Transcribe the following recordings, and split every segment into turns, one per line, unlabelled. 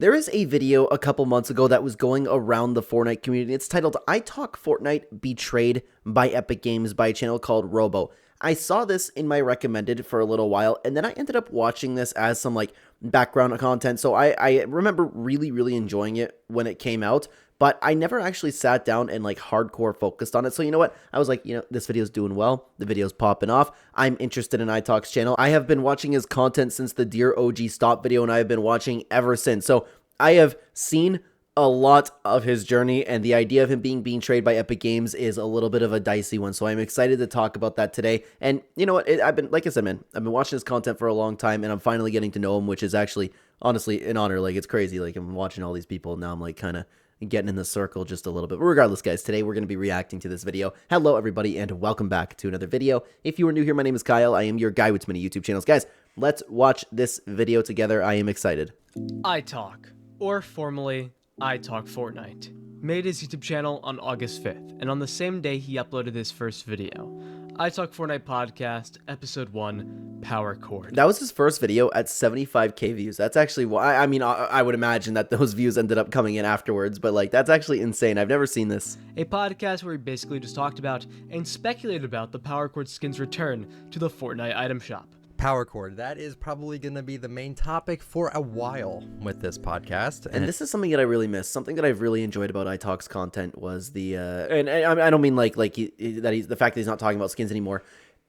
There is a video a couple months ago that was going around the Fortnite community. It's titled, I Talk Fortnite Betrayed by Epic Games by a channel called Robo. I saw this in my recommended for a little while, and then I ended up watching this as some background content. So I remember really enjoying it when it came out, but I never actually sat down and hardcore focused on it. So you know what? I was like, this video's doing well. The video's popping off. I'm interested in iTalk's channel. I have been watching his content since the Dear OG Stop video, and I have been watching ever since. So I have seen a lot of his journey, and the idea of him being betrayed by Epic Games is a little bit of a dicey one. So I'm excited to talk about that today. And you know what? I've been, like I said, man, I've been watching his content for a long time, and I'm finally getting to know him, which is actually, honestly, an honor. It's crazy. I'm watching all these people, and now I'm kind of getting in the circle just a little bit. But regardless, guys, today we're going to be reacting to this video. Hello, everybody, and welcome back to another video. If you are new here, my name is Kyle. I am your guy with many YouTube channels. Guys, let's watch this video together. I am excited.
iTalk, or formerly iTalk Fortnite, made his YouTube channel on August 5th, and on the same day he uploaded his first video, iTalk Fortnite Podcast, Episode 1, Power Chord.
That was his first video at 75k views. That's actually why, I would imagine that those views ended up coming in afterwards, but that's actually insane. I've never seen this.
A podcast where he basically just talked about and speculated about the Power Chord skin's return to the Fortnite item shop.
Power Chord, that is probably going to be the main topic for a while with this podcast.
And this is something that I really miss. Something that I've really enjoyed about iTalk's content was the, and I don't mean the fact that he's not talking about skins anymore.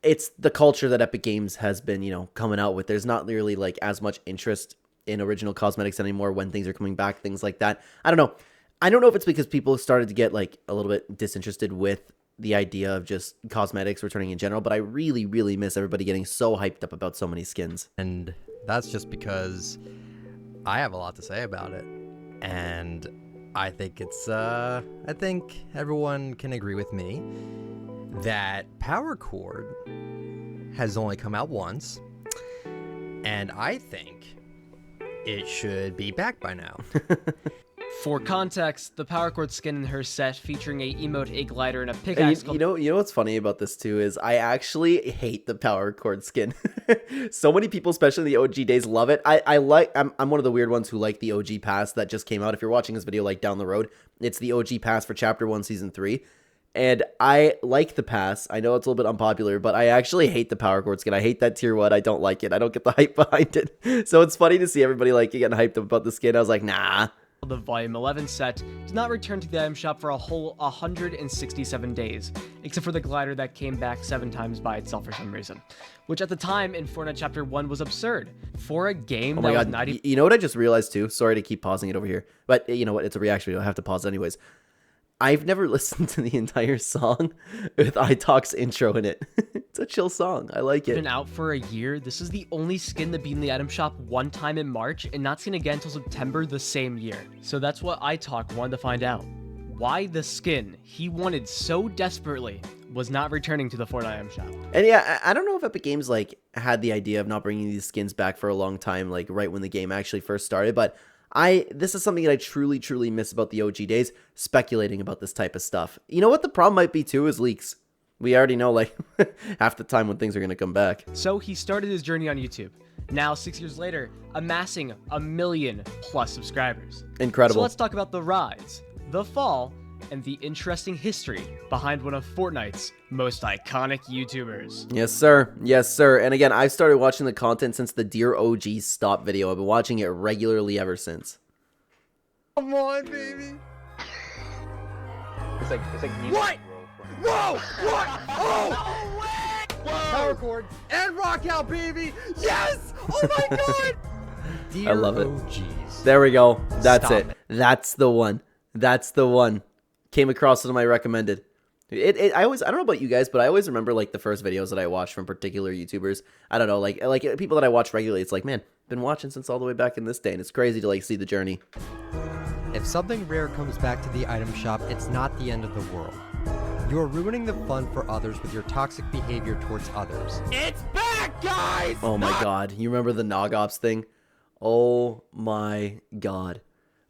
It's the culture that Epic Games has been, coming out with. There's not really as much interest in original cosmetics anymore when things are coming back, things like that. I don't know. I don't know if it's because people started to get a little bit disinterested with the idea of just cosmetics returning in general, but I really miss everybody getting so hyped up about so many skins.
And that's just because I have a lot to say about it. And I think I think everyone can agree with me that Power Chord has only come out once. And I think it should be back by now.
For context, the Power Chord skin in her set featuring a emote, a glider, and a pickaxe.
You know what's funny about this too is I actually hate the Power Chord skin. So many people, especially in the OG days, love it. I'm one of the weird ones who like the OG pass that just came out. If you're watching this video down the road, it's the OG pass for Chapter 1, Season 3. And I like the pass. I know it's a little bit unpopular, but I actually hate the Power Chord skin. I hate that Tier 1. I don't like it. I don't get the hype behind it. So it's funny to see everybody getting hyped up about the skin. I was like, nah.
The Volume 11 set did not return to the item shop for a whole 167 days, except for the glider that came back 7 times by itself for some reason, which at the time in Fortnite Chapter 1 was absurd. For a game
oh my
that was
God.
not even...
You know what I just realized too? Sorry to keep pausing it over here, but you know what? It's a reaction video. I have to pause anyways. I've never listened to the entire song with iTalk's intro in it. It's a chill song. I like it.
Been out for a year. This is the only skin that be in the item shop one time in March and not seen again until September the same year. So that's what iTalk wanted to find out. Why the skin he wanted so desperately was not returning to the Fortnite item shop.
And yeah, I don't know if Epic Games had the idea of not bringing these skins back for a long time, right when the game actually first started, but this is something that I truly miss about the OG days, speculating about this type of stuff. You know what the problem might be too is leaks. We already know half the time when things are going to come back.
So he started his journey on YouTube. Now 6 years later, amassing 1 million+ subscribers.
Incredible.
So let's talk about the rise, the fall, and the interesting history behind one of Fortnite's most iconic YouTubers.
Yes, sir. Yes, sir. And again, I've started watching the content since the Dear OG Stop video. I've been watching it regularly ever since.
Come on, baby.
It's like
What? Whoa! What? Oh! No way! Power Chord and Rock Out, baby! Yes! Oh my God! Dear
I love it.
OGs.
There we go. That's
Stop
it. That's the one. That's the one. Came across it on my recommended. I don't know about you guys, but I always remember the first videos that I watched from particular YouTubers. I don't know, like people that I watch regularly. It's man, been watching since all the way back in this day, and it's crazy to see the journey.
If something rare comes back to the item shop, it's not the end of the world. You're ruining the fun for others with your toxic behavior towards others. It's back, guys!
Oh my God, you remember the Nogops thing? Oh my God.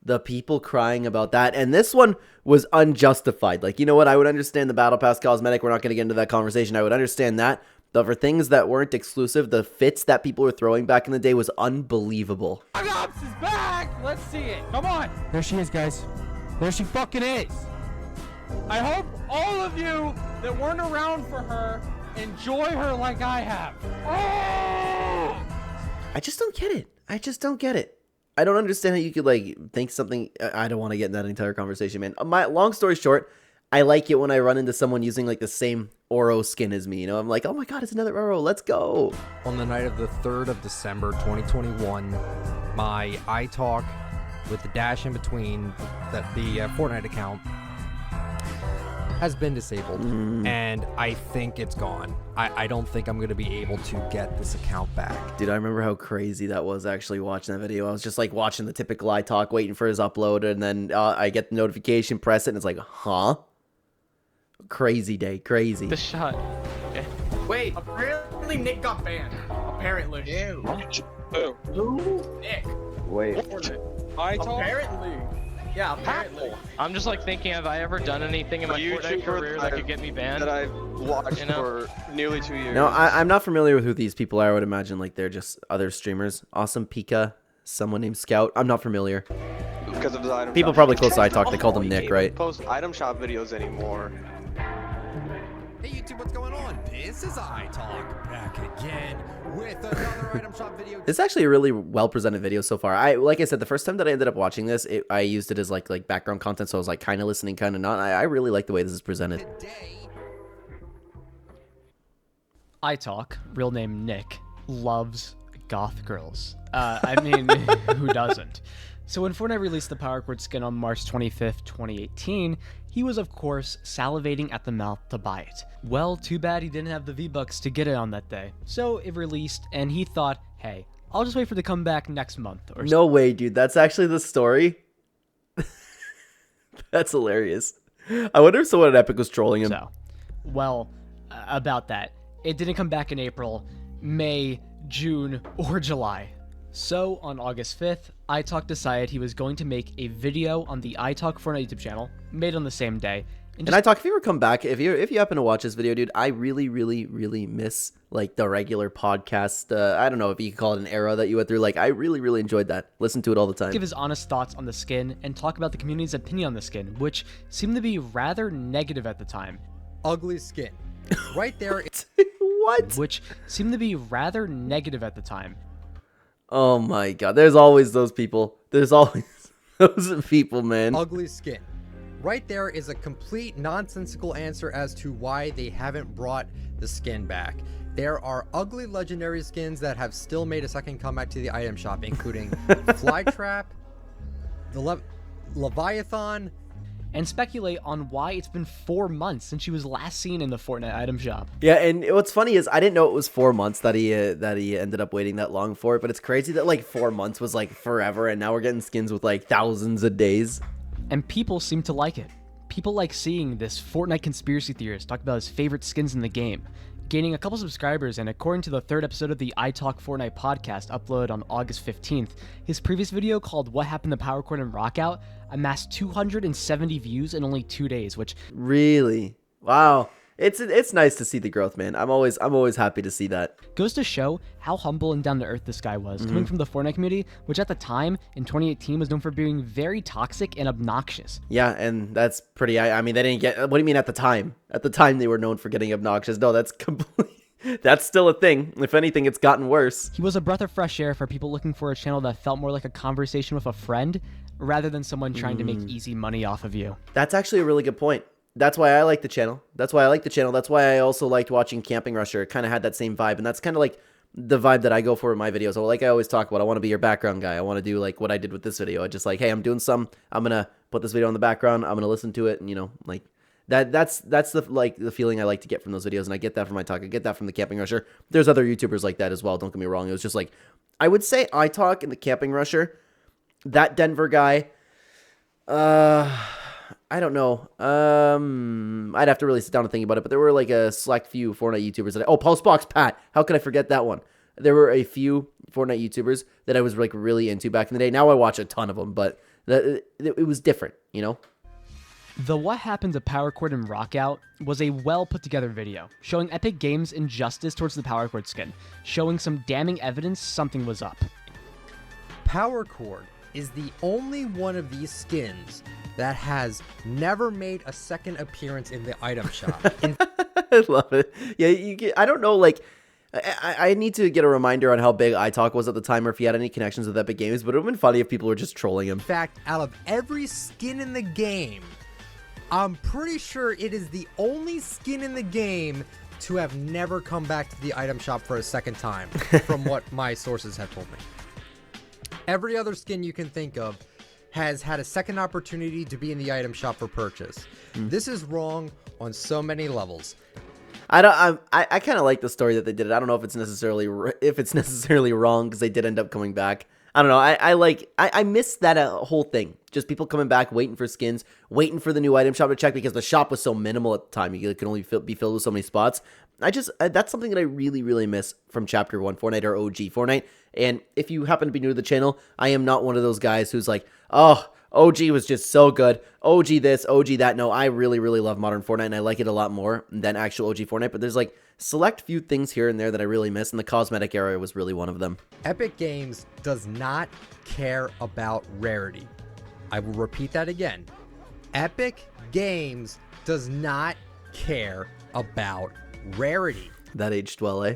The people crying about that, and this one was unjustified. You know what? I would understand the Battle Pass cosmetic. We're not going to get into that conversation. I would understand that, Though for things that weren't exclusive, the fits that people were throwing back in the day was unbelievable.
Ops is back! Let's see it. Come on.
There she is, guys. There she fucking is.
I hope all of you that weren't around for her enjoy her like I have. Oh!
I just don't get it. I just don't get it. I don't understand how you could like think something. I don't want to get in that entire conversation, man. My long story short, I like it when I run into someone using like the same Oro skin as me. You know, I'm like, oh my god, it's another Oro. Let's go.
On the night of the 3rd of December, 2021, my iTalk with the dash in between the Fortnite account has been disabled, and I think it's gone. I don't think I'm going to be able to get this account back.
Dude, I remember how crazy that was actually watching that video. I was just like watching the typical iTalk, waiting for his upload, and then I get the notification, press it, and it's like, huh? Crazy day, crazy.
The shot. Okay.
Wait, apparently Nick got banned. Apparently.
Ew.
Nick.
Wait.
Apparently. Yeah, apparently.
I'm just like thinking, have I ever done anything in my Fortnite career that could get me banned?
That I've watched
You know?
for nearly 2 years.
No, I'm not familiar with who these people are. I would imagine like they're just other streamers. Awesome Pika, someone named Scout. I'm not familiar.
Because of the item
People
shop.
probably close to iTalk. They called him Nick, right?
Post item shop videos anymore.
Hey YouTube, what's going on? This is iTalk back again with another item shop video.
It's actually a really well presented video so far. Like I said, the first time that I ended up watching this, I used it as like background content, so I was like kind of listening, kind of not. I really like the way this is presented.
Today,
iTalk, real name Nick, loves goth girls. I mean, who doesn't? So when Fortnite released the Power Chord skin on March 25th, 2018, he was of course salivating at the mouth to buy it. Well, too bad he didn't have the V-Bucks to get it on that day. So it released, and he thought, hey, I'll just wait for it to come back next month or
No way, dude. That's actually the story. That's hilarious. I wonder if someone at Epic was trolling him.
so. Well, about that, it didn't come back in April, May, June, or July. So, on August 5th, iTalk decided he was going to make a video on the iTalk Fortnite YouTube channel, made on the same day.
And iTalk, if you ever come back, if you happen to watch this video, dude, I really, really, really miss like the regular podcast. I don't know if you could call it an era that you went through. Like, I really, really enjoyed that. Listen to it all the time.
give his honest thoughts on the skin and talk about the community's opinion on the skin, which seemed to be rather negative at the time.
ugly skin. Right there.
What?
Which seemed to be rather negative at the time.
Oh my god. There's always those people. There's always those people, man.
Ugly skin. Right there is a complete nonsensical answer as to why they haven't brought the skin back. There are ugly legendary skins that have still made a second comeback to the item shop, including Flytrap, the Leviathan,
And speculate on why it's been 4 months since she was last seen in the Fortnite item shop.
Yeah, and what's funny is I didn't know it was 4 months that he ended up waiting that long for it, but it's crazy that like 4 months was like forever, and now we're getting skins with like thousands of days.
And people seem to like it. People like seeing this Fortnite conspiracy theorist talk about his favorite skins in the game, gaining a couple subscribers, and according to the 3rd episode of the I Talk Fortnite podcast uploaded on August 15th, his previous video called What Happened to Power Chord and Rockout amassed 270 views in only 2 days, which
Really? Wow. It's nice to see the growth, man. I'm always happy to see that.
goes to show how humble and down to earth this guy was, coming from the Fortnite community, which at the time, in 2018, was known for being very toxic and obnoxious.
Yeah, and that's pretty. I mean, they didn't get. What do you mean at the time? At the time, they were known for getting obnoxious. No, that's complete. That's still a thing. If anything, it's gotten worse.
He was a breath of fresh air for people looking for a channel that felt more like a conversation with a friend, rather than someone trying to make easy money off of you.
That's actually a really good point. That's why I like the channel. That's why I also liked watching Camping Rusher. It kind of had that same vibe, and that's kind of like the vibe that I go for in my videos. So like I always talk about, I want to be your background guy. I want to do like what I did with this video. I just like, hey, I'm doing some. I'm gonna put this video in the background. I'm gonna listen to it, and like that's the feeling I like to get from those videos, and I get that from my talk. I get that from the Camping Rusher. There's other YouTubers like that as well. Don't get me wrong. It was just like I would say I Talk and the Camping Rusher. That Denver guy. I don't know. I'd have to really sit down and think about it, but there were like a select few Fortnite YouTubers that Pulsebox Pat. How could I forget that one? There were a few Fortnite YouTubers that I was like really into back in the day. Now I watch a ton of them, but it was different,
The What Happened to Power Chord and Rockout was a well put together video, showing Epic Games' injustice towards the Power Chord skin, showing some damning evidence something was up.
Power Chord is the only one of these skins that has never made a second appearance in the item shop.
I love it. Yeah, I don't know, like, I need to get a reminder on how big iTalk was at the time or if he had any connections with Epic Games, but it would have been funny if people were just trolling him.
In fact, out of every skin in the game, I'm pretty sure it is the only skin in the game to have never come back to the item shop for a second time, from what my sources have told me. Every other skin you can think of has had a second opportunity to be in the item shop for purchase. This is wrong on so many levels.
I kind of like the story that they did it. I don't know if it's necessarily wrong because they did end up coming back. I don't know. I miss that whole thing. Just people coming back, waiting for skins, waiting for the new item shop to check because the shop was so minimal at the time. You could only be filled with so many spots. That's something that I really, really miss from Chapter 1 Fortnite or OG Fortnite. And if you happen to be new to the channel, I am not one of those guys who's like, oh, OG was just so good. OG this, OG that. No, I really, really love modern Fortnite, and I like it a lot more than actual OG Fortnite. But there's like select few things here and there that I really miss, and the cosmetic area was really one of them.
Epic Games does not care about rarity. I will repeat that again. Epic Games does not care about rarity.
That aged well, eh?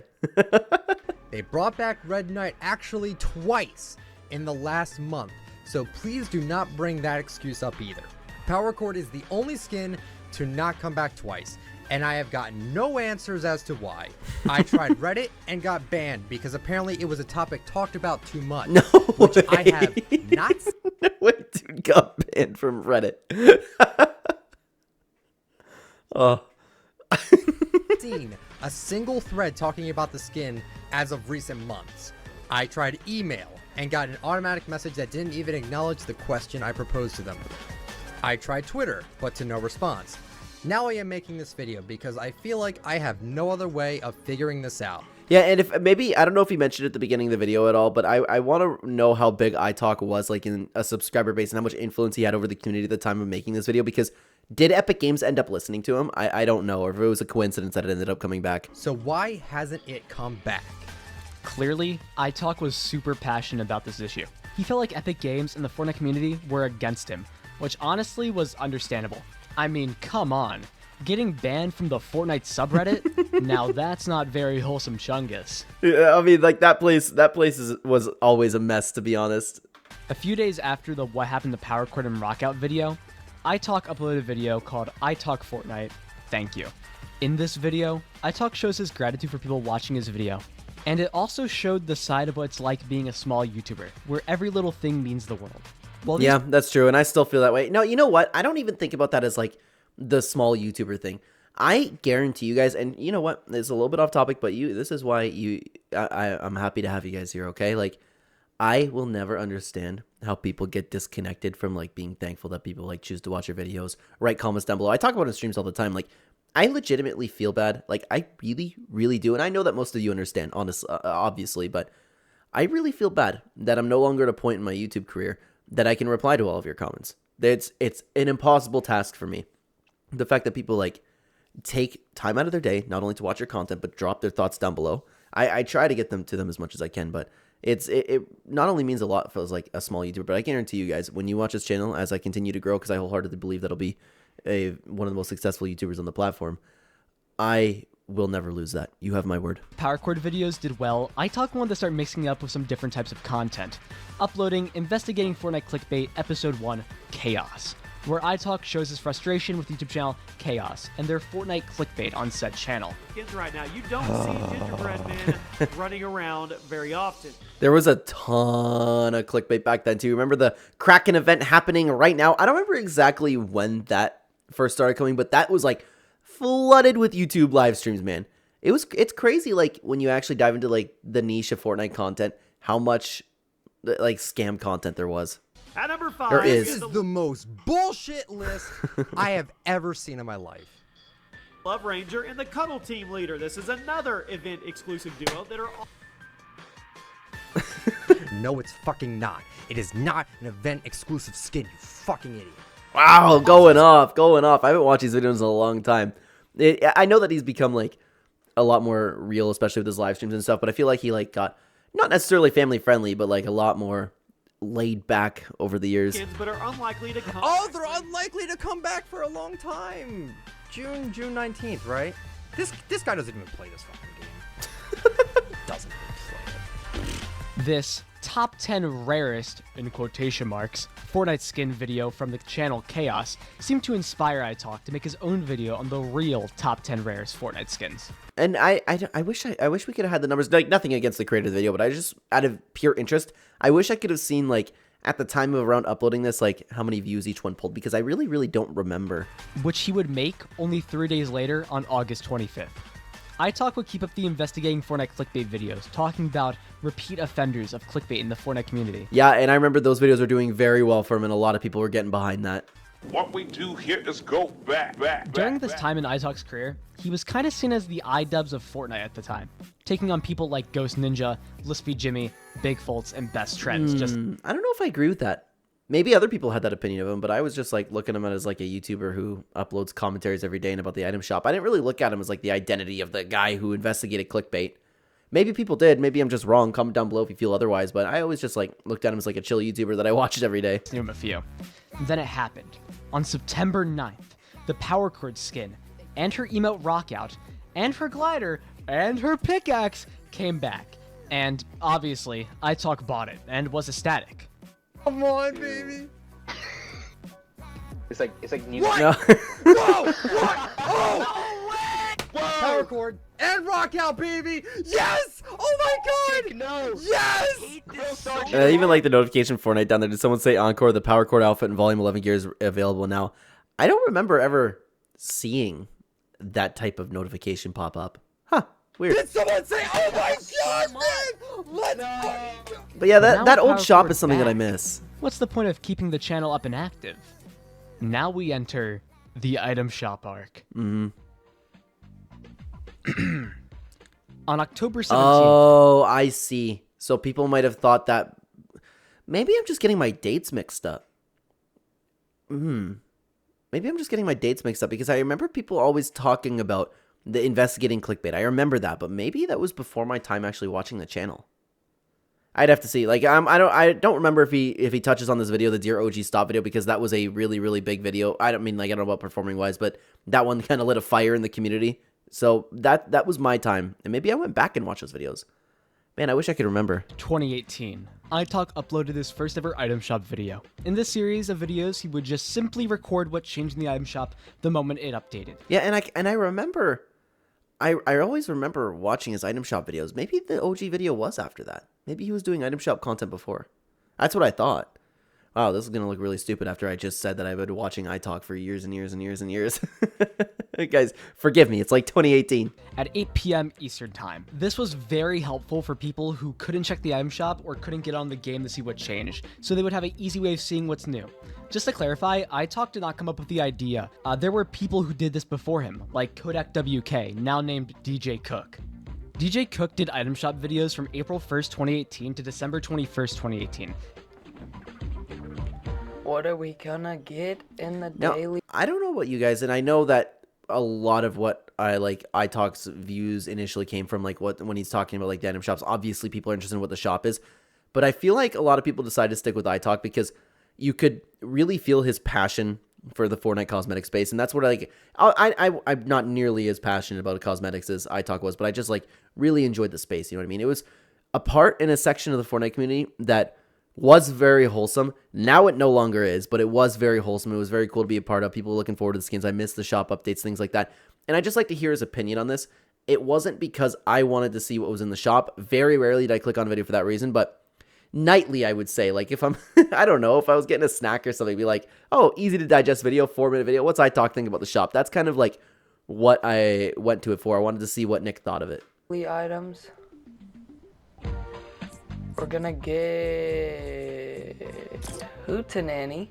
They brought back Red Knight actually twice in the last month, so please do not bring that excuse up either. Power Chord is the only skin to not come back twice, and I have gotten no answers as to why. I tried Reddit and got banned because apparently it was a topic talked about too much,
No
which
way.
I have not
No way, dude got banned from Reddit. Oh.
seen a single thread talking about the skin as of recent months. I tried email and got an automatic message that didn't even acknowledge the question I proposed to them. I tried Twitter, but to no response. Now I am making this video because I feel like I have no other way of figuring this out.
Yeah, and if maybe, I don't know if he mentioned it at the beginning of the video at all, but I want to know how big iTalk was like in a subscriber base and how much influence he had over the community at the time of making this video, because did Epic Games end up listening to him? I don't know, or if it was a coincidence that it ended up coming back.
So why hasn't it come back?
Clearly, iTalk was super passionate about this issue. He felt like Epic Games and the Fortnite community were against him, which honestly was understandable. I mean, come on. Getting banned from the Fortnite subreddit? Now that's not very wholesome chungus.
Yeah, I mean, like that place was always a mess, to be honest.
A few days after the What Happened to Power Chord and Rockout video, iTalk uploaded a video called iTalk Fortnite, Thank You. In this video, iTalk shows his gratitude for people watching his video. And it also showed the side of what it's like being a small YouTuber, where every little thing means the world. Well,
Yeah, that's true, and I still feel that way. No, you know what? I don't even think about that as like the small YouTuber thing. I guarantee you guys, and you know what? It's a little bit off topic, but this is why I'm happy to have you guys here, okay? Like, I will never understand how people get disconnected from like being thankful that people like choose to watch your videos, write comments down below. I talk about it in streams all the time. Like, I legitimately feel bad. Like, I really, really do. And I know that most of you understand, obviously, but I really feel bad that I'm no longer at a point in my YouTube career that I can reply to all of your comments. It's an impossible task for me. The fact that people like take time out of their day, not only to watch your content, but drop their thoughts down below. I try to get them to them as much as I can, but it not only means a lot for like a small YouTuber, but I guarantee you guys, when you watch this channel, as I continue to grow, because I wholeheartedly believe that'll be one of the most successful YouTubers on the platform, I will never lose that. You have my word.
Power Chord videos did well. iTalk wanted to start mixing it up with some different types of content, uploading Investigating Fortnite Clickbait Episode 1 Chaos, where iTalk shows his frustration with YouTube channel Chaos and their Fortnite clickbait on said channel.
Right now, you don't see gingerbread men running around very often.
There was a ton of clickbait back then too. Remember the Kraken event happening right now? I don't remember exactly when that first started coming, but that was like flooded with YouTube live streams, man. It's crazy, like when you actually dive into like the niche of Fortnite content, how much like scam content there was.
At number 5,
There is.
This is the most bullshit list I have ever seen in my life.
Love Ranger and the Cuddle Team Leader. This is another event exclusive duo that are all
No, it's fucking not. It is not an event exclusive skin, you fucking idiot.
Wow, going off, going off. I haven't watched these videos in a long time. I know that he's become like a lot more real, especially with his live streams and stuff, but I feel like he like got not necessarily family friendly, but like a lot more laid back over the years.
Skins, but are unlikely to come.
Oh, they're unlikely to come back for a long time. June 19th, right? This guy doesn't even play this fucking game. Doesn't even play it.
This top 10 rarest, in quotation marks, Fortnite skin video from the channel Chaos seemed to inspire iTalk to make his own video on the real top 10 rarest Fortnite skins.
And I wish we could have had the numbers. Like, nothing against the creator of the video, but I just, out of pure interest, I wish I could have seen, like, at the time of around uploading this, like, how many views each one pulled, because I really don't remember.
Which he would make only 3 days later on August 25th. iTalk would keep up the investigating Fortnite clickbait videos, talking about repeat offenders of clickbait in the Fortnite community.
Yeah, and I remember those videos were doing very well for him, and a lot of people were getting behind that.
What we do here is go back.
During this time in iTalk's career, he was kind of seen as the iDubbbz of Fortnite at the time, taking on people like Ghost Ninja, Lispy Jimmy, Big Foltz, and Best Trends.
I don't know if I agree with that. Maybe other people had that opinion of him, but I was just like looking at him as like a YouTuber who uploads commentaries every day and about the item shop. I didn't really look at him as like the identity of the guy who investigated clickbait. Maybe people did. Maybe I'm just wrong. Comment down below if you feel otherwise. But I always just like looked at him as like a chill YouTuber that I watched every day.
Name him a few. Then it happened. On September 9th, the Power Chord skin, and her emote rockout, and her glider, and her pickaxe came back. And obviously, iTalk bought it and was ecstatic.
Come on, baby.
It's like new.
What?
No.
Whoa! What? Oh! Power Chord and Rockout, baby! Yes! Oh my god!
No.
Yes!
Even like the notification Fortnite down there. Did someone say Encore? The Power Chord outfit and Volume 11 gear is available now. I don't remember ever seeing that type of notification pop up. Huh. Weird.
Did someone say, oh my god, man! Let's go!
But yeah,
Now
that old
Power
shop
Chord
is something that I
back.
miss.
What's the point of keeping the channel up and active? Now we enter the item shop arc.
Mm-hmm.
On October 17th,
Oh, I see. So people might have thought that maybe I'm just getting my dates mixed up. Maybe I'm just getting my dates mixed up because I remember people always talking about the investigating clickbait. I remember that, but maybe that was before my time actually watching the channel. I'd have to see. Like I don't remember if he touches on this video, the Dear OG Stop video, because that was a really big video. I don't mean like I don't know about performing wise, but that one kind of lit a fire in the community. So that was my time, and maybe I went back and watched those videos. Man, I wish I could remember.
2018, iTalk uploaded his first ever item shop video. In this series of videos, he would just simply record what changed in the item shop the moment it updated.
Yeah, and I remember, I always remember watching his item shop videos. Maybe the OG video was after that. Maybe he was doing item shop content before. That's what I thought. Wow, this is going to look really stupid after I just said that I've been watching iTalk for years and years and years and years. Guys, forgive me. It's like 2018.
At 8 p.m. Eastern Time. This was very helpful for people who couldn't check the item shop or couldn't get on the game to see what changed, so they would have an easy way of seeing what's new. Just to clarify, iTalk did not come up with the idea. There were people who did this before him, like Kodak WK, now named DJ Cook. DJ Cook did item shop videos from April 1st, 2018 to December 21st, 2018.
What are we gonna get in the
Now,
daily?
I don't know what you guys, and I know that a lot of what iTalk's views initially came from like when he's talking about like the item shops. Obviously, people are interested in what the shop is, but I feel like a lot of people decided to stick with iTalk because you could really feel his passion for the Fortnite cosmetic space, and that's what I'm not nearly as passionate about cosmetics as iTalk was, but I just like really enjoyed the space. You know what I mean? It was a part in a section of the Fortnite community that was very wholesome. Now it no longer is, but it was very wholesome. It was very cool to be a part of. People were looking forward to the skins. I missed the shop updates, things like that. And I just like to hear his opinion on this. It wasn't because I wanted to see what was in the shop. Very rarely did I click on a video for that reason, but nightly, I would say, like if I'm, I don't know, if I was getting a snack or something, be like, oh, easy to digest video, 4-minute video. What's iTalk think about the shop? That's kind of like what I went to it for. I wanted to see what Nick thought of it.
Items. We're gonna get Hootenanny.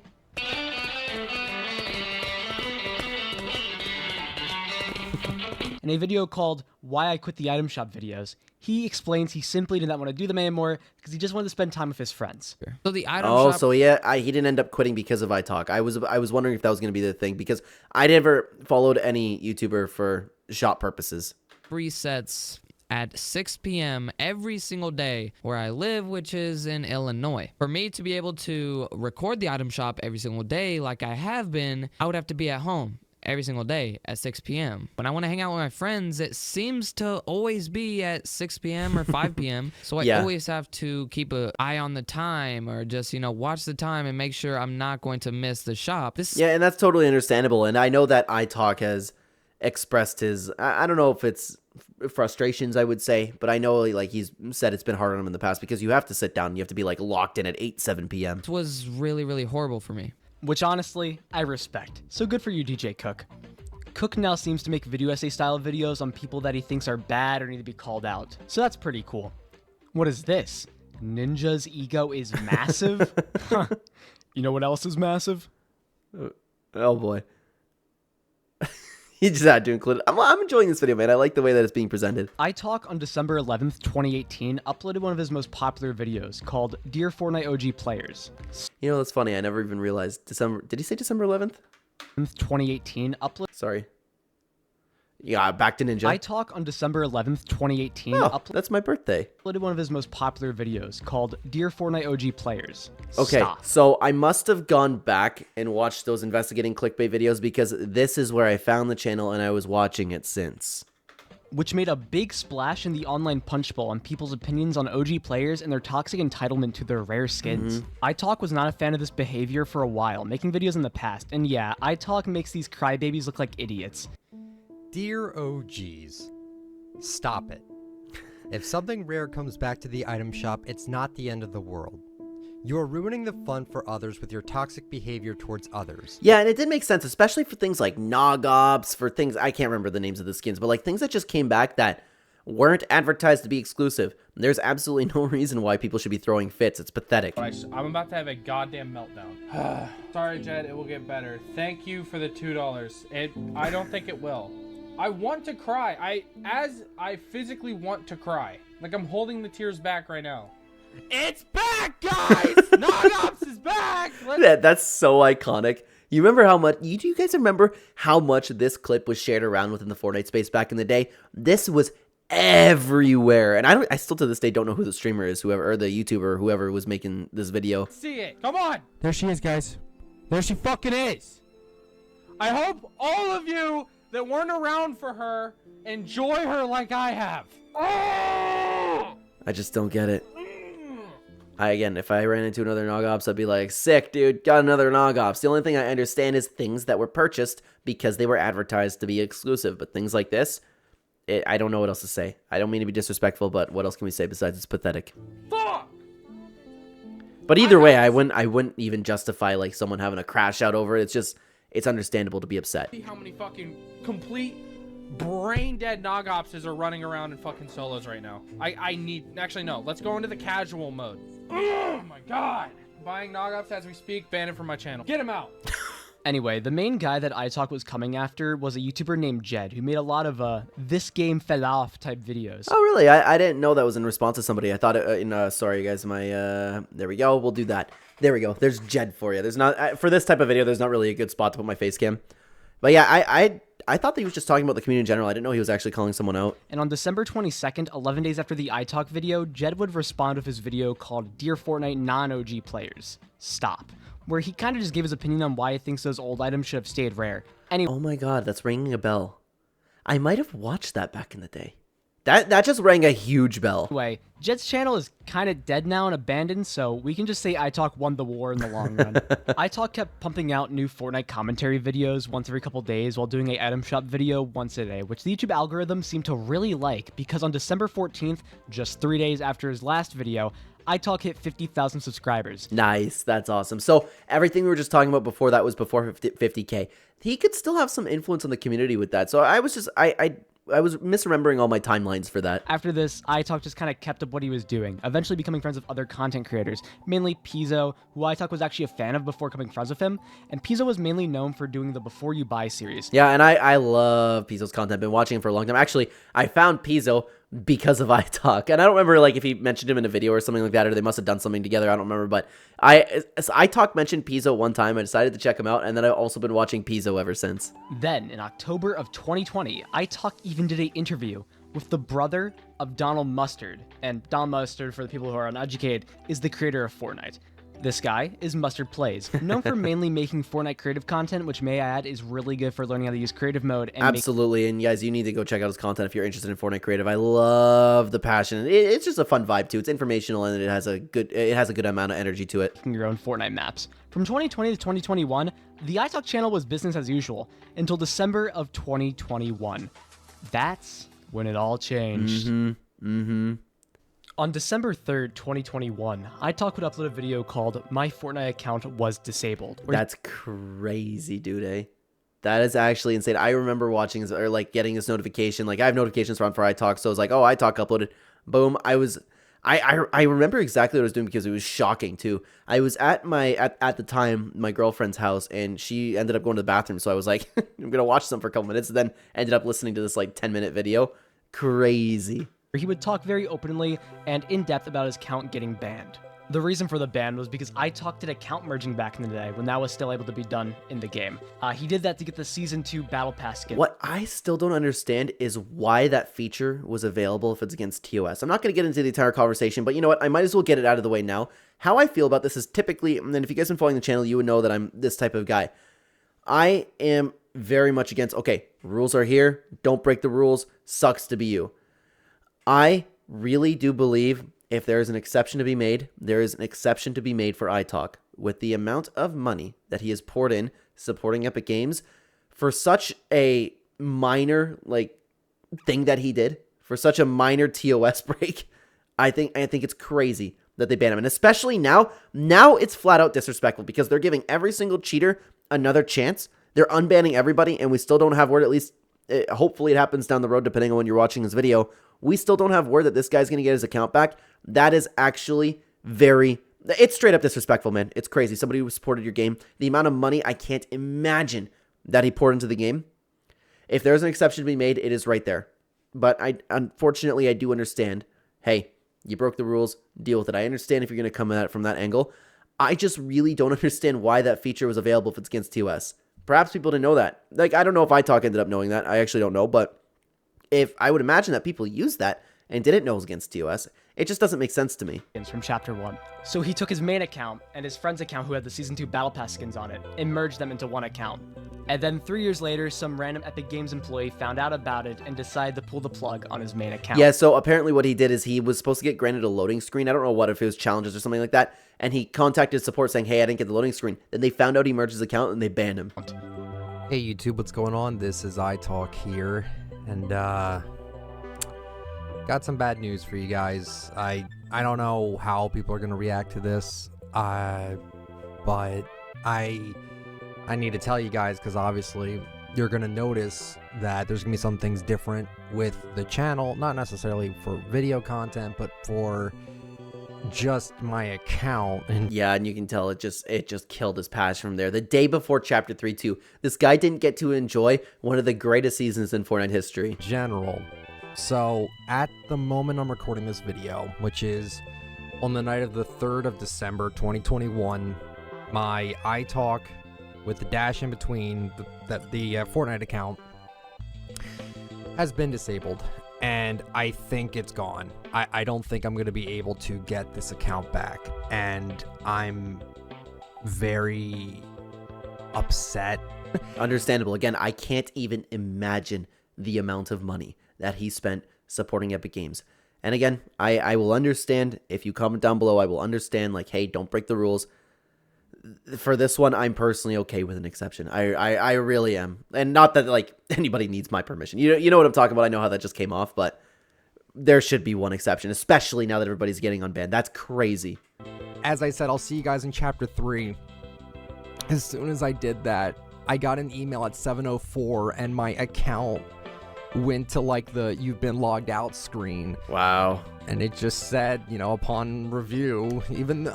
In a video called Why I Quit the Item Shop Videos, He explains he simply did not want to do them anymore because he just wanted to spend time with his friends.
So the item
Oh,
shop
so yeah, he didn't end up quitting because of iTalk. I was wondering if that was going to be the thing because I never followed any YouTuber for shop purposes.
resets at 6 p.m. every single day where I live, which is in Illinois. For me to be able to record the item shop every single day like I have been, I would have to be at home every single day at 6 p.m. When I want to hang out with my friends, it seems to always be at 6 p.m. or 5 p.m. So I
Yeah.
always have to keep an eye on the time or just, watch the time and make sure I'm not going to miss the shop.
Yeah, and that's totally understandable. And I know that iTalk has expressed his, I don't know if it's frustrations, I would say, but I know like he's said it's been hard on him in the past because you have to sit down and you have to be like locked in at 7 p.m.
It was really, really horrible for me.
Which honestly, I respect. So good for you, DJ Cook. Cook now seems to make video essay style videos on people that he thinks are bad or need to be called out. So that's pretty cool. What is this? Ninja's ego is massive? You know what else is massive?
Oh boy. He just had to include it. I'm enjoying this video, man. I like the way that it's being presented.
iTalk on December 11th, 2018 uploaded one of his most popular videos called Dear Fortnite OG Players.
You know, that's funny. I never even realized December. Did he say December 11th?
2018 uploaded.
Sorry. Yeah, back to Ninja.
iTalk on December 11th, 2018
Oh, that's my birthday.
uploaded one of his most popular videos called Dear Fortnite OG Players.
Okay,
Stop.
so I must have gone back and watched those investigating clickbait videos because this is where I found the channel and I was watching it since.
Which made a big splash in the online punch bowl on people's opinions on OG players and their toxic entitlement to their rare skins. iTalk was not a fan of this behavior for a while, making videos in the past, and yeah, iTalk makes these crybabies look like idiots.
Dear OGs, stop it. If something rare comes back to the item shop, it's not the end of the world. You are ruining the fun for others with your toxic behavior towards others.
Yeah, and it did make sense, especially for things like Nog Ops, for things, I can't remember the names of the skins, but like things that just came back that weren't advertised to be exclusive. There's absolutely no reason why people should be throwing fits. It's pathetic.
I'm about to have a goddamn meltdown. Sorry, Jed, it will get better. Thank you for the $2. I don't think it will. I want to cry. I physically want to cry. Like I'm holding the tears back right now. It's back, guys! Nog Ops is back!
That's so iconic. You remember how much, do you guys remember how much this clip was shared around within the Fortnite space back in the day? This was everywhere. And I still to this day don't know who the streamer is, whoever, or the YouTuber, whoever was making this video.
See it. Come on.
There she is, guys. There she fucking is.
I hope all of you that weren't around for her enjoy her like I have.
I just don't get it. Again, if I ran into another Nog Ops, I'd be like, sick, dude, got another Nog Ops. The only thing I understand is things that were purchased because they were advertised to be exclusive. But things like this, I don't know what else to say. I don't mean to be disrespectful, but what else can we say besides it's pathetic?
Fuck!
But either way, I wouldn't even justify like someone having a crash out over it. It's just, it's understandable to be upset.
See how many fucking complete brain dead Nog Opses are running around in fucking solos right now. I need, actually no, let's go into the casual mode. Oh my god. Buying Nog Ops as we speak, ban it from my channel. Get him out.
Anyway, the main guy that iTalk was coming after was a YouTuber named Jed, who made a lot of this game fell off type videos.
Oh, really? I didn't know that was in response to somebody. I thought it, sorry guys, there we go. We'll do that. There we go. There's Jed for you. There's not, for this type of video, there's not really a good spot to put my face cam. But yeah, I thought that he was just talking about the community in general. I didn't know he was actually calling someone out.
And on December 22nd, 11 days after the iTalk video, Jed would respond with his video called Dear Fortnite Non-OG Players. Stop. Where he kind of just gave his opinion on why he thinks those old items should have stayed rare. Anyway,
Oh my god, that's ringing a bell. I might have watched that back in the day. That just rang a huge bell.
Jed's channel is kind of dead now and abandoned, so we can just say iTalk won the war in the long run. iTalk kept pumping out new Fortnite commentary videos once every couple days while doing an item shop video once a day, which the YouTube algorithm seemed to really like because on December 14th, just 3 days after his last video, iTalk hit 50,000 subscribers.
Nice, that's awesome. So everything we were just talking about before that was before 50K. He could still have some influence on the community with that. So I was just, I was misremembering all my timelines for that.
After this, iTalk just kind of kept up what he was doing, eventually becoming friends with other content creators, mainly Pizzo, who iTalk was actually a fan of before becoming friends with him, and Pizzo was mainly known for doing the Before You Buy series.
Yeah, and I love Pizzo's content. Been watching him for a long time. Actually, I found Pizzo because of iTalk. And I don't remember like if he mentioned him in a video or something like that, or they must have done something together. I don't remember, but iTalk mentioned Pizzo one time. I decided to check him out, and then I've also been watching Pizzo ever since.
Then, in October of 2020, iTalk even did an interview with the brother of Donald Mustard. And Donald Mustard, for the people who are uneducated, is the creator of Fortnite. This guy is Mustard Plays, known for mainly making Fortnite creative content, which may I add is really good for learning how to use creative mode. And
absolutely, and guys, you need to go check out his content if you're interested in Fortnite creative. I love the passion. It's just a fun vibe too. It's informational and it has a good amount of energy to it.
Your own Fortnite maps. From 2020 to 2021, the iTalk channel was business as usual until December of 2021. That's when it all changed. On December 3rd, 2021, iTalk would upload a video called My Fortnite Account Was Disabled.
That's crazy, dude, That is actually insane. I remember watching this, or like getting this notification. Like I have notifications on for iTalk, so I was like, oh, iTalk uploaded. Boom. I remember exactly what I was doing because it was shocking too. I was at the time my girlfriend's house, and she ended up going to the bathroom, so I was like, I'm gonna watch some for a couple minutes, and then ended up listening to this like 10-minute video. Crazy.
He would talk very openly and in depth about his account getting banned. The reason for the ban was because iTalk did account merging back in the day when that was still able to be done in the game. He did that to get the Season 2 Battle Pass skin.
What I still don't understand is why that feature was available if it's against TOS. I'm not going to get into the entire conversation, but you know what? I might as well get it out of the way now. How I feel about this is typically, and if you guys have been following the channel, you would know that I'm this type of guy. I am very much against, okay, rules are here, don't break the rules, sucks to be you. I really do believe if there is an exception to be made, there is an exception to be made for iTalk. With the amount of money that he has poured in supporting Epic Games for such a minor thing that he did, for such a minor TOS break, I think it's crazy that they ban him. And especially now it's flat out disrespectful because they're giving every single cheater another chance. They're unbanning everybody, and we still don't have word, at least hopefully it happens down the road depending on when you're watching this video. We still don't have word that this guy's going to get his account back. That is actually it's straight up disrespectful, man. It's crazy. Somebody who supported your game. The amount of money I can't imagine that he poured into the game. If there's an exception to be made, it is right there. But unfortunately, I do understand. Hey, you broke the rules. Deal with it. I understand if you're going to come at it from that angle. I just really don't understand why that feature was available if it's against TOS. Perhaps people didn't know that. I don't know if iTalk ended up knowing that. I actually don't know, but if I would imagine that people used that and didn't know it was against TOS, it just doesn't make sense to me.
From Chapter 1. So he took his main account and his friend's account who had the Season 2 Battle Pass skins on it and merged them into one account. And then 3 years later, some random Epic Games employee found out about it and decided to pull the plug on his main account.
Yeah, so apparently what he did is he was supposed to get granted a loading screen. I don't know what, if it was challenges or something like that. And he contacted support saying, hey, I didn't get the loading screen. Then they found out he merged his account and they banned him.
Hey YouTube, what's going on? This is iTalk here, and got some bad news for you guys. I don't know how people are gonna react to this, but I need to tell you guys because obviously you're gonna notice that there's gonna be some things different with the channel, not necessarily for video content, but for just my account. And
yeah, and you can tell it just killed his passion from there. The day before Chapter 3 too, this guy didn't get to enjoy one of the greatest seasons in Fortnite history.
General. So at the moment I'm recording this video, which is on the night of the 3rd of December 2021, my iTalk with the dash in between the Fortnite account has been disabled. And I think it's gone. I don't think I'm going to be able to get this account back. And I'm very upset.
Understandable. Again, I can't even imagine the amount of money that he spent supporting Epic Games. And again, I will understand. If you comment down below, I will understand, like, hey, don't break the rules. For this one, I'm personally okay with an exception. I really am. And not that, like, anybody needs my permission. You know what I'm talking about. I know how that just came off, but there should be one exception, especially now that everybody's getting unbanned. That's crazy.
As I said, I'll see you guys in Chapter 3. As soon as I did that, I got an email at 7:04, and my account went to, like, the "you've been logged out" screen.
Wow.
And it just said, you know, upon review, even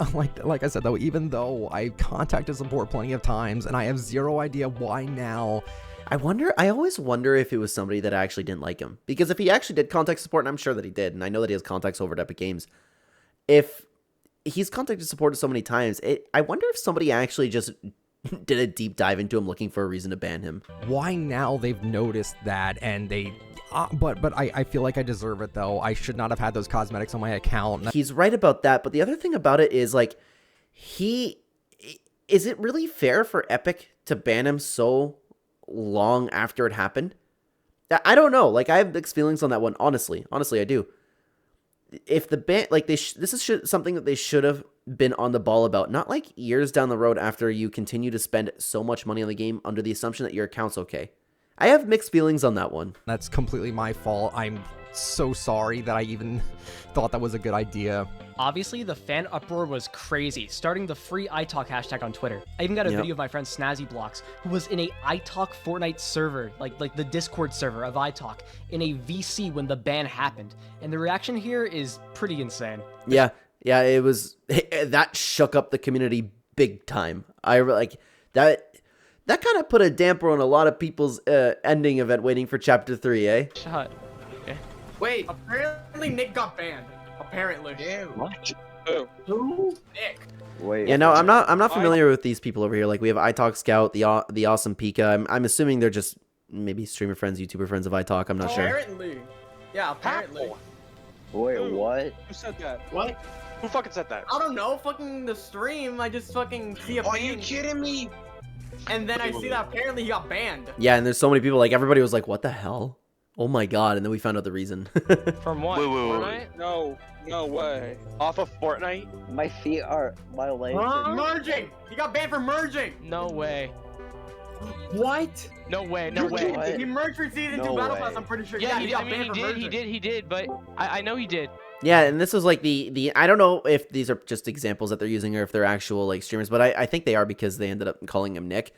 like I said though, even though I contacted support plenty of times and I have zero idea why now
I always wonder if it was somebody that actually didn't like him. Because if he actually did contact support, and I'm sure that he did, and I know that he has contacts over at Epic Games, if he's contacted support so many times, I wonder if somebody actually just did a deep dive into him looking for a reason to ban him.
Why now they've noticed that and they... but I feel like I deserve it, though. I should not have had those cosmetics on my account.
He's right about that, but the other thing about it is, like, is it really fair for Epic to ban him so long after it happened? I don't know. Like, I have mixed feelings on that one, honestly. Honestly, I do. If the ban, like, this is something that they should have been on the ball about, not like years down the road after you continue to spend so much money on the game under the assumption that your account's okay. I have mixed feelings on that one.
That's completely my fault. I'm so sorry that I even thought that was a good idea.
Obviously, the fan uproar was crazy, starting the free iTalk hashtag on Twitter. I even got a video of my friend Snazzy Blocks, who was in a iTalk Fortnite server, like the Discord server of iTalk, in a VC when the ban happened. And the reaction here is pretty insane.
Yeah, it was... That shook up the community big time. That kind of put a damper on a lot of people's ending event waiting for Chapter 3, eh?
Shut. Okay.
Wait, apparently Nick got banned. Apparently.
Damn.
What?
Who? Nick.
Wait.
Yeah, no, I'm not familiar with these people over here. Like, we have iTalk Scout, the awesome Pika. I'm assuming they're just maybe streamer friends, YouTuber friends of iTalk. I'm not sure.
Apparently. Yeah, apparently.
Wait, what?
Who said that? What?
Who fucking said that?
I don't know. Fucking the stream. I just fucking see a ban.
Are you kidding me?
And then I see that apparently he got banned.
Yeah, and there's so many people. Like, everybody was like, "What the hell? Oh my god!" And then we found out the reason.
From what?
Fortnite? No way. Off of Fortnite? My legs.
Merging. He got banned for merging.
No way.
What?
No way.
What?
He merged for season 2 Battle Pass. I'm pretty sure.
Yeah,
he got banned for merging.
he did, but I know he did.
Yeah, and this was like the I don't know if these are just examples that they're using or if they're actual like streamers, but I think they are because they ended up calling him Nick.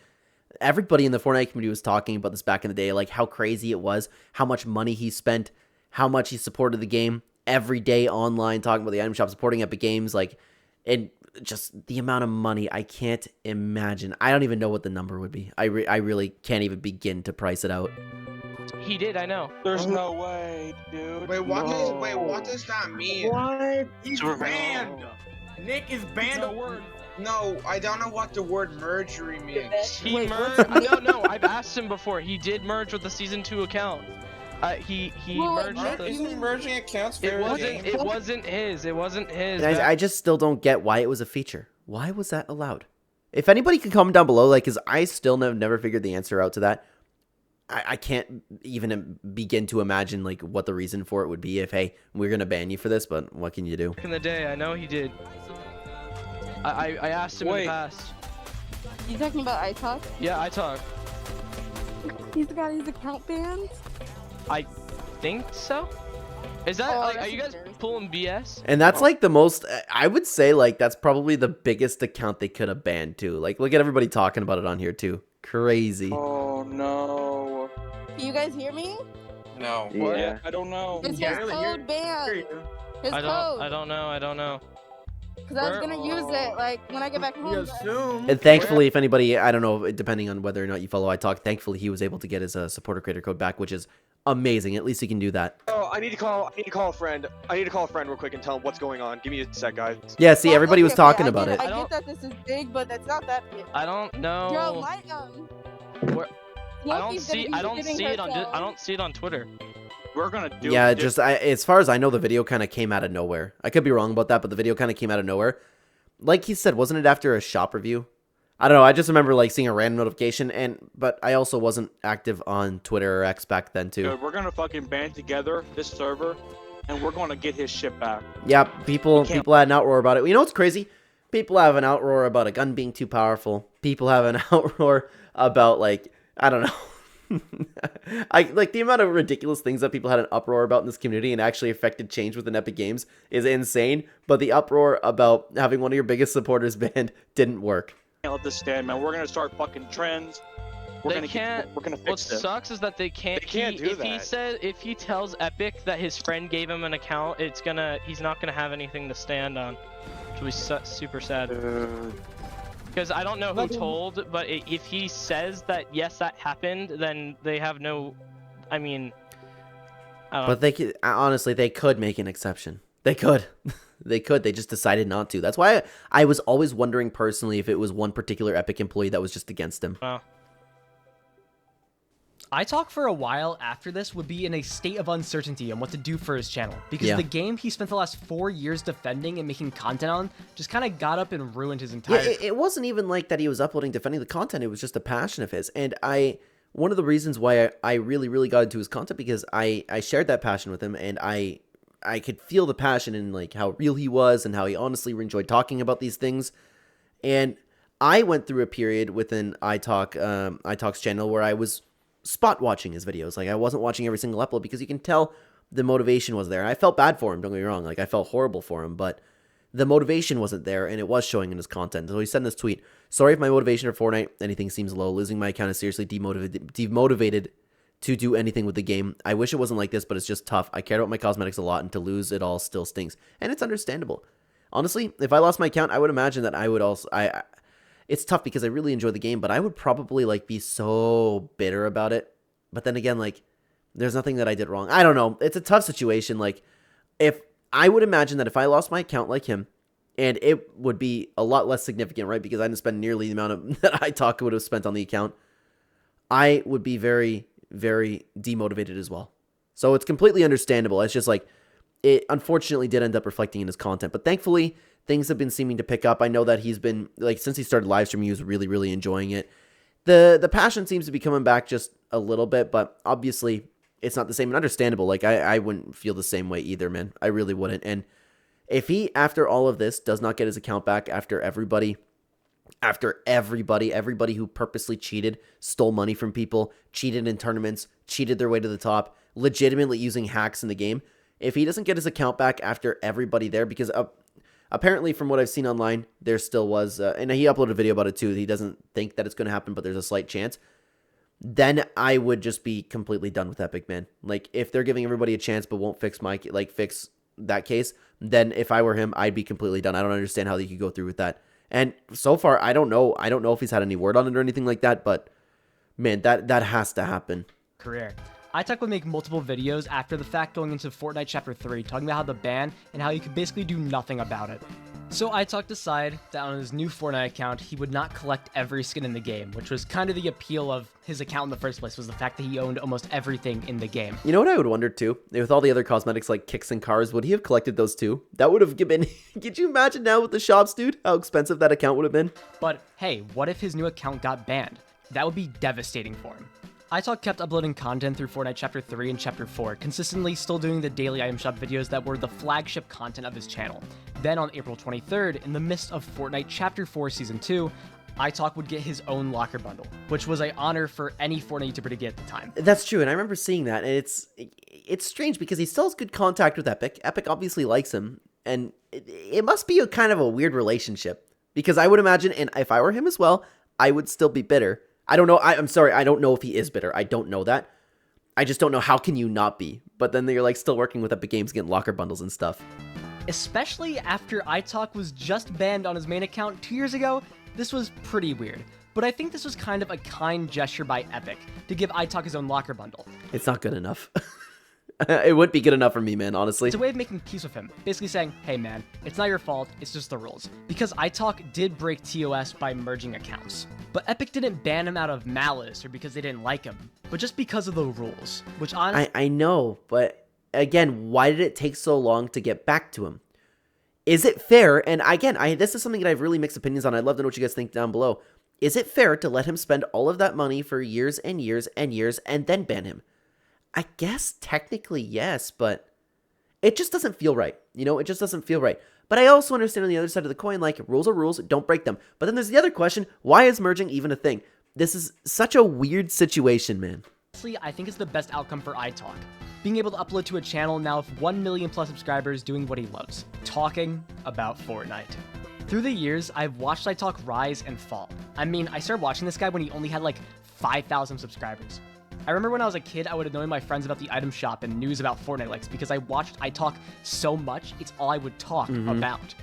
Everybody in the Fortnite community was talking about this back in the day, like how crazy it was, how much money he spent, how much he supported the game every day online, talking about the item shop, supporting Epic Games, like, and just the amount of money. I can't imagine. I don't even know what the number would be. I really can't even begin to price it out.
He did, I know.
There's no way, dude.
Wait, what does that mean?
What? He's banned. Nick is banned.
No, I don't know what the word mergery means.
He merged. No, I've asked him before. He did merge with the season 2 account. He merged.
Isn't he merging accounts?
It wasn't his.
And I just still don't get why it was a feature. Why was that allowed? If anybody can comment down below, like, because I still never figured the answer out to that. I can't even begin to imagine like what the reason for it would be if, hey, we're gonna ban you for this, but what can you do?
Back in the day, I know he did. I asked him in the past.
You talking about iTalk?
Yeah, iTalk.
He's got his account banned?
I think so. Is that like, are you guys pulling BS?
And that's like the most, I would say, like, that's probably the biggest account they could have banned too. Like, look at everybody talking about it on here too. Crazy.
Oh no.
Can you guys hear me?
No.
Yeah. I don't know.
Is his code banned? His code.
I don't know.
Because I was going to use it, like, when I get back home.
And thankfully, if anybody, I don't know, depending on whether or not you follow iTalk, thankfully he was able to get his supporter creator code back, which is amazing. At least he can do that.
Oh, I need to call a friend. I need to call a friend real quick and tell him what's going on. Give me a sec, guys.
Yeah, see, everybody was talking about it.
I get that this is big, but that's not that big.
I don't know.
You're a light gun.
I don't see it on Twitter.
We're gonna do it.
Yeah, just as far as I know, the video kind of came out of nowhere. I could be wrong about that, but the video kind of came out of nowhere. Like he said, wasn't it after a shop review? I don't know. I just remember like seeing a random notification, but I also wasn't active on Twitter or X back then too.
Dude, we're gonna fucking band together this server, and we're gonna get his shit back.
Yeah, people had an outroar about it. You know what's crazy? People have an outroar about a gun being too powerful. People have an outroar about, like, I don't know. Like, the amount of ridiculous things that people had an uproar about in this community and actually affected change within Epic Games is insane. But the uproar about having one of your biggest supporters banned didn't work.
Can't let this stand, man. We're gonna start fucking trends. We're gonna fix
What
this.
sucks is that they can't. If he tells Epic that his friend gave him an account, he's not gonna have anything to stand on. Which will be super sad.
Because I don't know who told, but if he says that yes, that happened, then they have no. I mean.
But they could, honestly, they could make an exception. They could. They could. They just decided not to. That's why I was always wondering personally if it was one particular Epic employee that was just against him.
iTalk for a while after this would be in a state of uncertainty on what to do for his channel, because the game he spent the last 4 years defending and making content on just kind of got up and ruined his entire...
Yeah, it wasn't even like that he was uploading defending the content, it was just a passion of his. And one of the reasons why I really, really got into his content, because I shared that passion with him, and I could feel the passion in like how real he was and how he honestly enjoyed talking about these things. And I went through a period within iTalk's channel where I was spot watching his videos. Like, I wasn't watching every single upload because you can tell the motivation was there. I felt bad for him, don't get me wrong. Like, I felt horrible for him, but the motivation wasn't there, and it was showing in his content. So he said in this tweet, "Sorry if my motivation for Fortnite anything seems low. Losing my account is seriously demotivated to do anything with the game. I wish it wasn't like this, but it's just tough. I cared about my cosmetics a lot, and to lose it all still stings." And it's understandable. Honestly, if I lost my account, I would imagine that I would also... It's tough because I really enjoy the game, but I would probably like be so bitter about it. But then again, like, there's nothing that I did wrong. I don't know. It's a tough situation. Like, if I would imagine that if I lost my account like him, and it would be a lot less significant, right? Because I didn't spend nearly the amount of that iTalk would have spent on the account. I would be very, very demotivated as well. So it's completely understandable. It's just like, it unfortunately did end up reflecting in his content. But thankfully, things have been seeming to pick up. I know that he's been, like, since he started live streaming, he was really, really enjoying it. The passion seems to be coming back just a little bit, but obviously it's not the same and understandable. Like, I wouldn't feel the same way either, man. I really wouldn't. And if he, after all of this, does not get his account back after everybody who purposely cheated, stole money from people, cheated in tournaments, cheated their way to the top, legitimately using hacks in the game, if he doesn't get his account back after everybody there, because apparently from what I've seen online, there still was, and he uploaded a video about it too, he doesn't think that it's going to happen, but there's a slight chance, then I would just be completely done with Epic, man. Like, if they're giving everybody a chance but won't fix fix that case, then if I were him, I'd be completely done. I don't understand how they could go through with that. And so far, I don't know if he's had any word on it or anything like that, but man, that has to happen.
Career. iTalk would make multiple videos after the fact going into Fortnite Chapter 3, talking about how the ban and how you could basically do nothing about it. So iTalk decided that on his new Fortnite account, he would not collect every skin in the game, which was kind of the appeal of his account in the first place, was the fact that he owned almost everything in the game.
You know what I would wonder too? With all the other cosmetics like kicks and cars, would he have collected those too? That would have been... Could you imagine now with the shops, dude? How expensive that account would have been?
But hey, what if his new account got banned? That would be devastating for him. iTalk kept uploading content through Fortnite Chapter 3 and Chapter 4, consistently still doing the daily item shop videos that were the flagship content of his channel. Then on April 23rd, in the midst of Fortnite Chapter 4 Season 2, iTalk would get his own locker bundle, which was an honor for any Fortnite YouTuber to get at the time.
That's true, and I remember seeing that, and it's strange because he still has good contact with Epic. Epic obviously likes him, and it must be a kind of a weird relationship, because I would imagine, and if I were him as well, I would still be bitter. I don't know. I'm sorry. I don't know if he is bitter. I don't know that. I just don't know how can you not be. But then you're like still working with Epic Games, getting locker bundles and stuff.
Especially after iTalk was just banned on his main account 2 years ago, this was pretty weird. But I think this was kind of a kind gesture by Epic to give iTalk his own locker bundle.
It's not good enough. It wouldn't be good enough for me, man, honestly.
It's a way of making peace with him, basically saying, hey man, it's not your fault, it's just the rules. Because iTalk did break TOS by merging accounts. But Epic didn't ban him out of malice or because they didn't like him, but just because of the rules, which
I know, but again, why did it take so long to get back to him? Is it fair? And again, this is something that I have really mixed opinions on. I'd love to know what you guys think down below. Is it fair to let him spend all of that money for years and years and years and then ban him? I guess technically yes, but it just doesn't feel right. You know, it just doesn't feel right. But I also understand on the other side of the coin, like, rules are rules, don't break them. But then there's the other question, why is merging even a thing? This is such a weird situation, man.
Honestly, I think it's the best outcome for iTalk. Being able to upload to a channel now with 1 million plus subscribers doing what he loves, talking about Fortnite. Through the years, I've watched iTalk rise and fall. I mean, I started watching this guy when he only had like 5,000 subscribers. I remember when I was a kid, I would annoy my friends about the item shop and news about Fortnite likes because I watched iTalk so much, it's all I would talk about.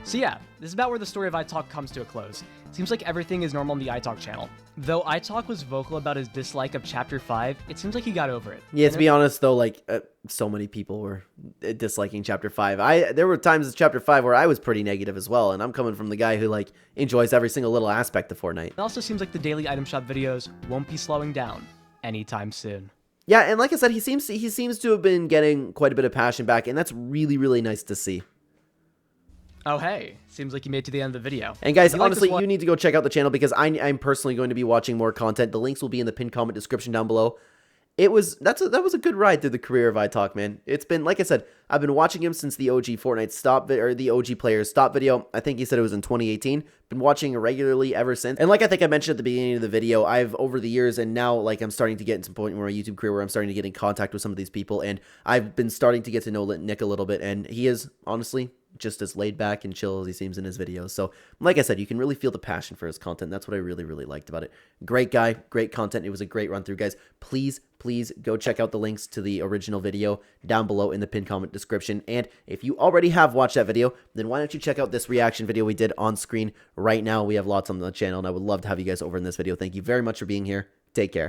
So yeah, this is about where the story of iTalk comes to a close. Seems like everything is normal on the iTalk channel. Though iTalk was vocal about his dislike of Chapter 5, it seems like he got over it.
Yeah, to be honest though, like so many people were disliking Chapter 5. There were times in Chapter 5 where I was pretty negative as well, and I'm coming from the guy who like enjoys every single little aspect of Fortnite.
It also seems like the daily item shop videos won't be slowing down anytime soon.
Yeah, and like I said, he seems to have been getting quite a bit of passion back, and that's really, really nice to see.
Oh hey, seems like you made it to the end of the video.
And guys,
If you like
honestly,
this one-
you need to go check out the channel because I'm personally going to be watching more content. The links will be in the pinned comment description down below. That was a good ride through the career of iTalk, man. It's been, like I said, I've been watching him since the OG Fortnite the OG Players Stop video. I think he said it was in 2018. Been watching regularly ever since. And like I think I mentioned at the beginning of the video, I've over the years and now like I'm starting to get into a point in my YouTube career where I'm starting to get in contact with some of these people, and I've been starting to get to know Nick a little bit, and he is honestly just as laid back and chill as he seems in his videos. So like I said, you can really feel the passion for his content. That's what I really, really liked about it. Great guy, great content. It was a great run through, guys. Please go check out the links to the original video down below in the pinned comment description. And if you already have watched that video, then why don't you check out this reaction video we did on screen right now. We have lots on the channel, and I would love to have you guys over in this video. Thank you very much for being here. Take care.